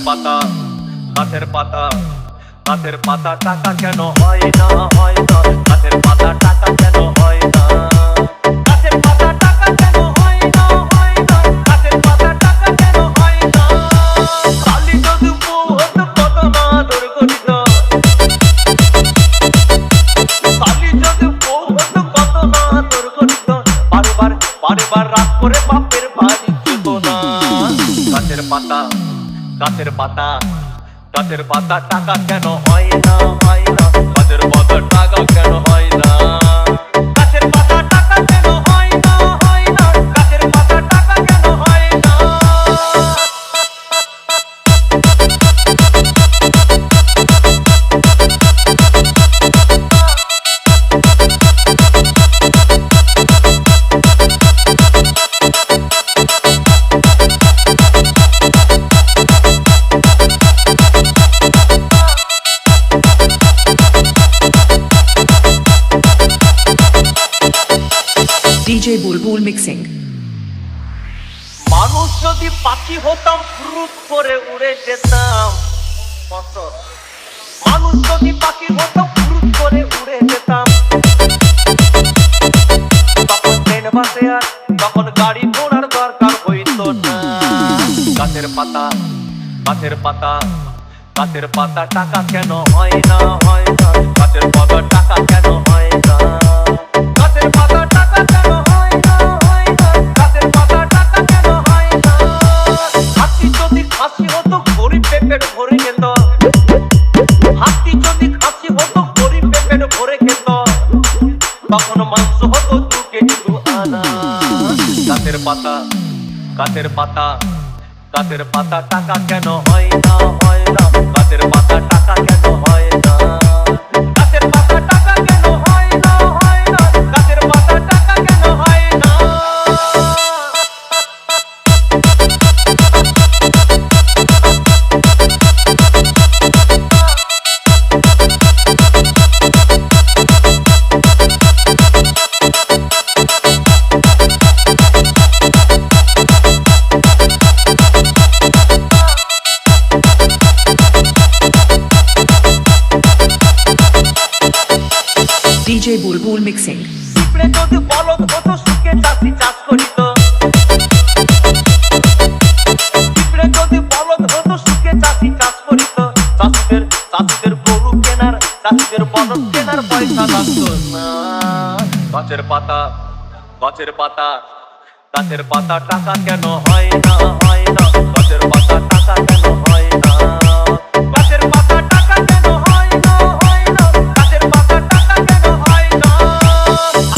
পাতা গাছের পাতা গাছের পাতা টাকা কেন হয় না হয় না গাছের পাতা টাকা কেন হয় না গাছের পাতা টাকা কেন হয় না হয় না গাছের পাতা টাকা কেন হয় না কালি যদি বহুত কত না দুর্গঠিত কালি যদি বহুত কত না দুর্গঠিত বারবার বারবার রাত করে বাপের বাড়ি যেত না গাছের পাতা গাছের পাতা গাছের পাতা টাকা কেন হয় না হয় না গাছের পাতা টাকা কেন হয় না গাছের পাতা টাকা কেন হয় না হয় না গাছের পাতা টাকা কেন হয় না DJ Bulbul Mixing. মানুষ যদি পাখি হতাম ফুরুত করে উড়ে যেতাম মানুষ যদি পাখি হতাম ফুরুত করে উড়ে যেতাম তখন ট্রেন বাসে আর তখন গাড়ি ঘোড়ার দরকার হইতো না গাছের পাতা গাছের পাতা গাছের পাতা টাকা কেন হয় না হয় না গাছের পাতা টাকা কেন হয় না গাছের পাতা টাকা কেন হয় না হয় না গাছের পাতা টাকা কেন হয় না হাতি যদি খাসি হতো গরিব পেট ভরে খেত হাতি যদি খাসি হতো গরিব পেট ভরে খেত তখন মাংস হতো 2 কেজি 2 আনা গাছের পাতা গাছের পাতা গাছের পাতা টাকা কেন হয় না হয় না গাছের পাতা টাকা কেন হয় না গাছের পাতা টাকা কেন হয় না হয় না গাছের পাতা টাকা কেন হয় না DJ Bulbul Mixing. পিঁপড়ে যদি বলদ হতো সুখে চাষি চাষ করিত পিঁপড়ে যদি বলদ হতো সুখে চাষি চাষ করিত চাষিদের গরু কেনার চাষিদের বলদ কেনার পয়সা লাগতো না গাছের পাতা গাছের পাতা গাছের পাতা টাকা কেন হয় না হয় না গাছের পাতা টাকা কেন হয় না গাছের পাতা টাকা কেন হয় না হয় না গাছের পাতা টাকা কেন হয় না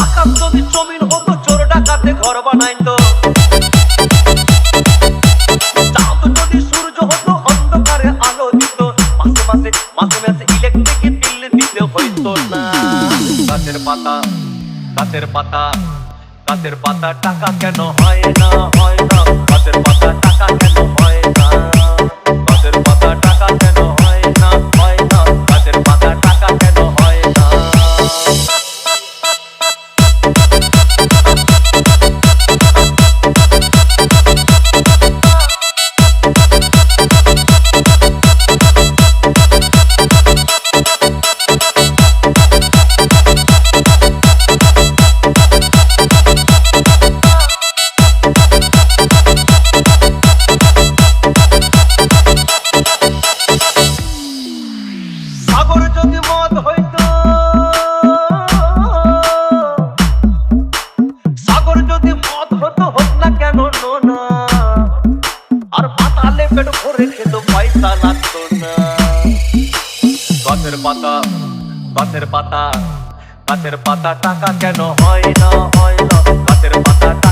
আকাশ যদি জমিন হতো চোর ডাকাতে ঘর বানাইতো চাঁদ যদি সূর্য হতো অন্ধকারে আলো দিত মাসে মাসে মাসে মাসে ইলেকট্রিক বিল দিতে হইতো না গাছের পাতা গাছের পাতা গাছের পাতা টাকা কেন হয় না হয় না গাছের পাতা টাকা কেন হয় না গাছের পাতা টাকা কেন হয় না হয় না গাছের পাতা টাকা কেন হয় না সাগর যদি মদ হইতো সাগর যদি মদ হতো হোক না কেন নোনা আর পাতালে পেট ভরে খেত পয়সা লাগতো না গাছের পাতা গাছের পাতা গাছের পাতা টাকা কেন হয় না হয় না গাছের পাতা